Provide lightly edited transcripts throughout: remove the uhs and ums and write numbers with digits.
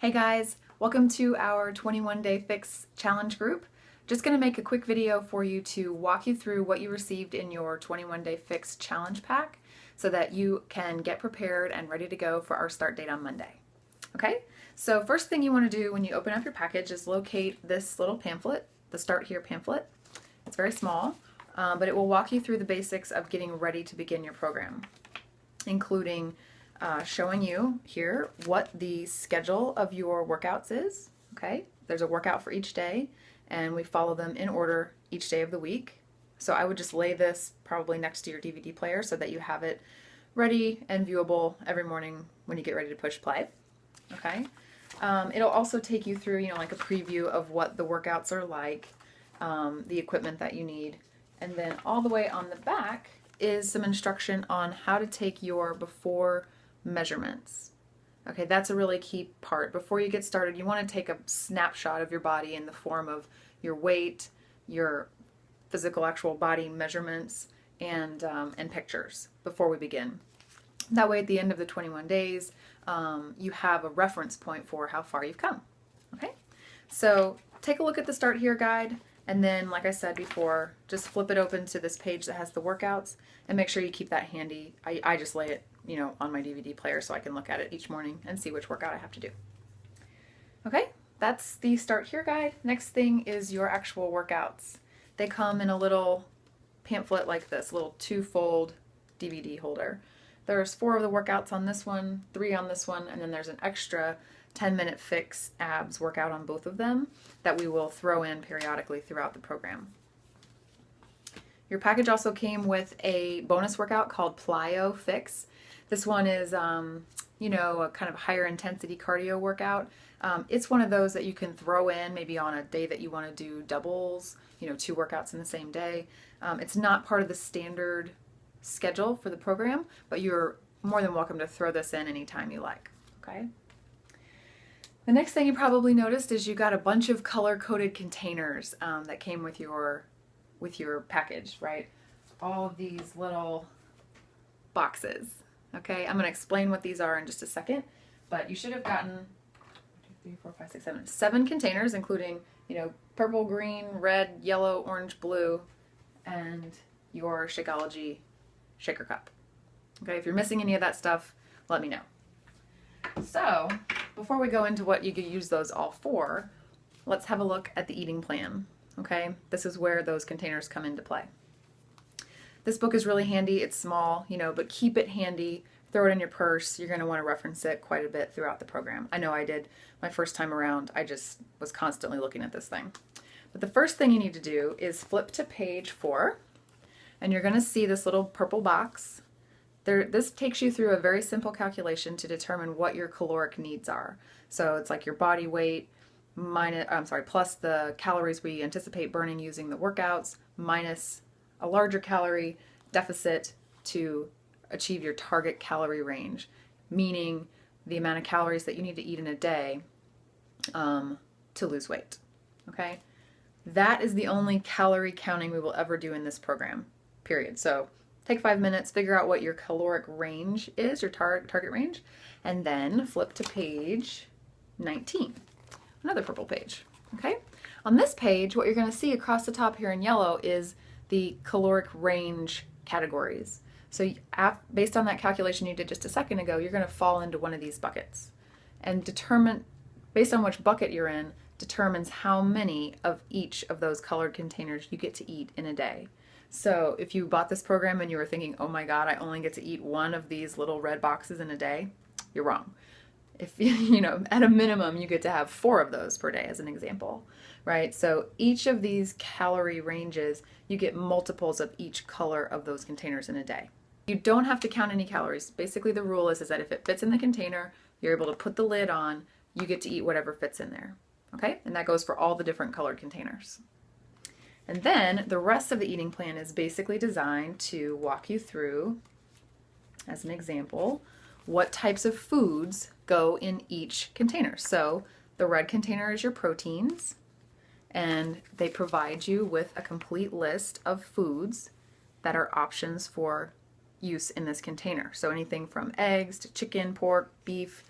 Hey guys, welcome to our 21-day fix challenge group. Just going to make a quick video for you to walk you through what you received in your 21-day fix challenge pack so that you can get prepared and ready to go for our start date on Monday. Okay, so first thing you want to do when you open up your package is locate this little pamphlet, the Start Here pamphlet. It's very small, but it will walk you through the basics of getting ready to begin your program, including showing you here what the schedule of your workouts is. Okay, there's a workout for each day and we follow them in order each day of the week. So I would just lay this probably next to your DVD player so that you have it ready and viewable every morning when you get ready to push play. Okay, it'll also take you through, like a preview of what the workouts are like, the equipment that you need, and then all the way on the back is some instruction on how to take your before measurements. Okay, that's a really key part. Before you get started, you want to take a snapshot of your body in the form of your weight, your physical actual body measurements, and pictures before we begin. That way at the end of the 21 days, you have a reference point for how far you've come. Okay, so take a look at the Start Here guide, and then, like I said before, just flip it open to this page that has the workouts and make sure you keep that handy. I just lay it on my DVD player so I can look at it each morning and see which workout I have to do. Okay, that's the Start Here guide. Next thing is your actual workouts. They come in a little pamphlet like this, little two-fold DVD holder. There's 4 of the workouts on this one, 3 on this one, and then there's an extra 10-minute fix abs workout on both of them that we will throw in periodically throughout the program. Your package also came with a bonus workout called Plyo Fix. This one is, a kind of higher intensity cardio workout. It's one of those that you can throw in maybe on a day that you want to do doubles, 2 workouts in the same day. It's not part of the standard schedule for the program, but you're more than welcome to throw this in anytime you like. Okay. The next thing you probably noticed is you got a bunch of color-coded containers that came with your package, right? All of these little boxes. Okay, I'm going to explain what these are in just a second, but you should have gotten 1, 2, 3, 4, 5, 6, 7 containers, including purple, green, red, yellow, orange, blue, and your Shakeology shaker cup. Okay, if you're missing any of that stuff, let me know. So before we go into what you could use those all for, let's have a look at the eating plan. Okay, this is where those containers come into play. This book is really handy. It's small, but keep it handy. Throw it in your purse. You're going to want to reference it quite a bit throughout the program. I know I did my first time around. I just was constantly looking at this thing. But the first thing you need to do is flip to page 4, and you're going to see this little purple box. This takes you through a very simple calculation to determine what your caloric needs are. So it's like your body weight plus the calories we anticipate burning using the workouts, minus a larger calorie deficit to achieve your target calorie range, meaning the amount of calories that you need to eat in a day to lose weight. Okay, that is the only calorie counting we will ever do in this program, period. So take 5 minutes, figure out what your caloric range is, your target range, and then flip to page 19, another purple page. Okay, on this page, what you're going to see across the top here in yellow is the caloric range categories. So based on that calculation you did just a second ago, you're going to fall into one of these buckets, and based on which bucket you're in determines how many of each of those colored containers you get to eat in a day. So if you bought this program and you were thinking, oh my God, I only get to eat one of these little red boxes in a day, you're wrong. If at a minimum you get to have 4 of those per day as an example, right? So each of these calorie ranges, you get multiples of each color of those containers in a day. You don't have to count any calories. Basically the rule is that if it fits in the container, you're able to put the lid on, you get to eat whatever fits in there. Okay, and that goes for all the different colored containers. And then the rest of the eating plan is basically designed to walk you through, as an example, what types of foods go in each container. So the red container is your proteins, and they provide you with a complete list of foods that are options for use in this container. So anything from eggs to chicken, pork, beef,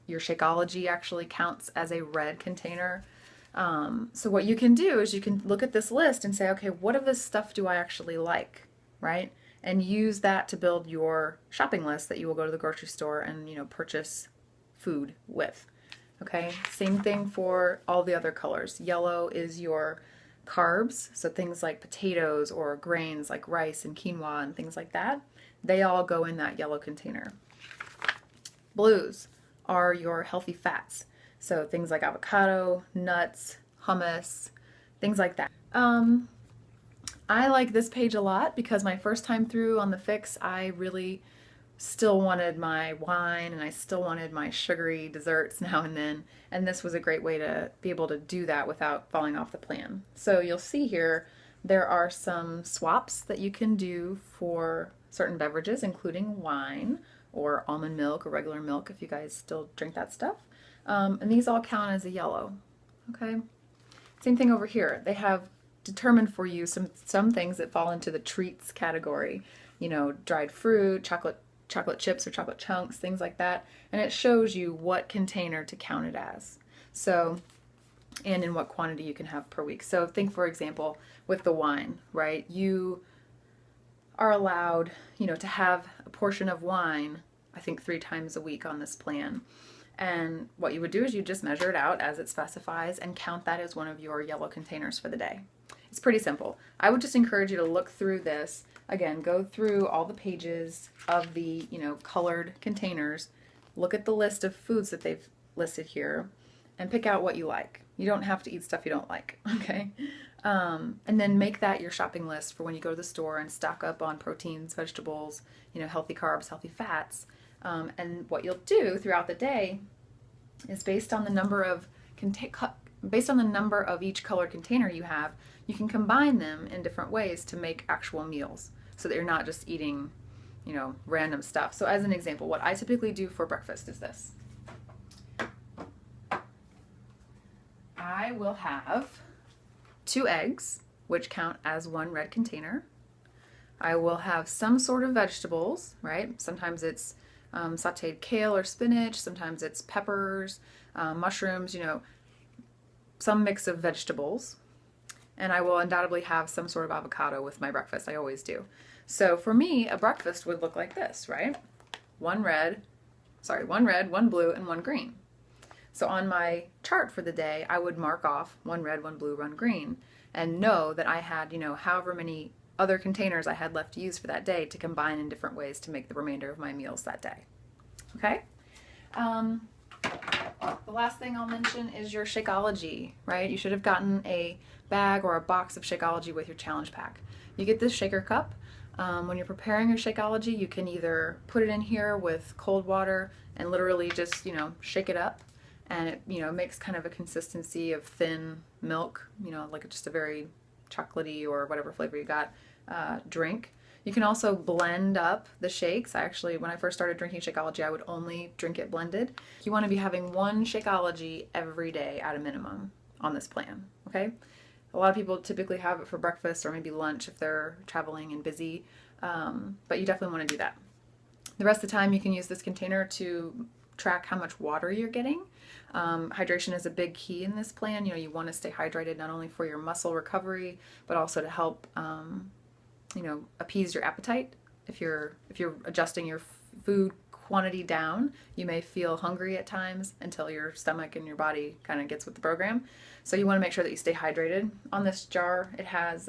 your Shakeology actually counts as a red container. So what you can do is you can look at this list and say, okay, what of this stuff do I actually like, right? And use that to build your shopping list that you will go to the grocery store and, purchase food with. Okay, same thing for all the other colors. Yellow is your carbs, so things like potatoes or grains like rice and quinoa and things like that. They all go in that yellow container. Blues are your healthy fats, so things like avocado, nuts, hummus, things like that. I like this page a lot because my first time through on the fix, I really still wanted my wine and I still wanted my sugary desserts now and then, and this was a great way to be able to do that without falling off the plan. So you'll see here there are some swaps that you can do for certain beverages, including wine or almond milk or regular milk if you guys still drink that stuff. And these all count as a yellow. Okay. Same thing over here. They have determined for you some things that fall into the treats category. Dried fruit, chocolate chips or chocolate chunks, things like that. And it shows you what container to count it as. So, and in what quantity you can have per week. So think, for example, with the wine, right? You are allowed, to have a portion of wine, I think 3 times a week on this plan. And what you would do is you just measure it out as it specifies and count that as one of your yellow containers for the day. It's pretty simple. I would just encourage you to look through this. Again, go through all the pages of the, colored containers. Look at the list of foods that they've listed here and pick out what you like. You don't have to eat stuff you don't like, okay? And then make that your shopping list for when you go to the store and stock up on proteins, vegetables, healthy carbs, healthy fats. And what you'll do throughout the day is based on the number of each colored container you have, you can combine them in different ways to make actual meals so that you're not just eating, random stuff. So as an example, what I typically do for breakfast is this. I will have 2 eggs, which count as 1 red container. I will have some sort of vegetables, right? Sometimes it's sauteed kale or spinach, sometimes it's peppers, mushrooms, some mix of vegetables. And I will undoubtedly have some sort of avocado with my breakfast. I always do. So for me, a breakfast would look like this, right? 1 red, 1 blue, and 1 green. So on my chart for the day, I would mark off 1 red, 1 blue, 1 green, and know that I had, however many other containers I had left to use for that day to combine in different ways to make the remainder of my meals that day. Okay? The last thing I'll mention is your Shakeology, right? You should have gotten a bag or a box of Shakeology with your challenge pack. You get this shaker cup. When you're preparing your Shakeology, you can either put it in here with cold water and literally just, shake it up, and it, makes kind of a consistency of thin milk, like just a very chocolatey or whatever flavor you got drink. You can also blend up the shakes. When I first started drinking Shakeology, I would only drink it blended. You want to be having 1 Shakeology every day at a minimum on this plan, okay? A lot of people typically have it for breakfast or maybe lunch if they're traveling and busy, but you definitely want to do that. The rest of the time you can use this container to track how much water you're getting. Hydration is a big key in this plan. You want to stay hydrated not only for your muscle recovery, but also to help appease your appetite. If you're adjusting your food quantity down, you may feel hungry at times until your stomach and your body kind of gets with the program. So you want to make sure that you stay hydrated. On this jar, it has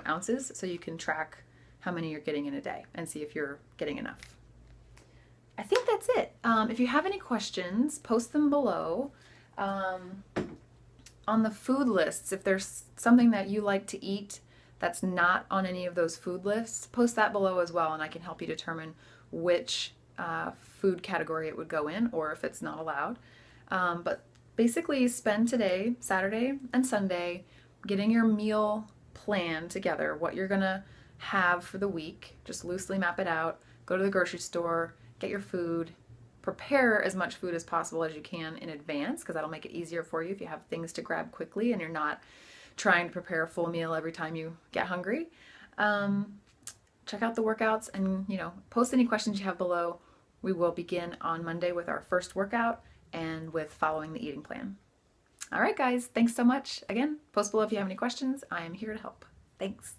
ounces, so you can track how many you're getting in a day and see if you're getting enough. I think that's it. If you have any questions, post them below. On the food lists, if there's something that you like to eat that's not on any of those food lists, post that below as well, and I can help you determine which food category it would go in, or if it's not allowed. But basically spend today, Saturday and Sunday, getting your meal plan together, what you're gonna have for the week. Just loosely map it out, go to the grocery store, get your food, prepare as much food as possible as you can in advance, because that'll make it easier for you if you have things to grab quickly and you're not trying to prepare a full meal every time you get hungry. Check out the workouts and post any questions you have below. We will begin on Monday with our first workout, and with following the eating plan. All right, guys, thanks so much. Again, post below if you have any questions. I am here to help. Thanks.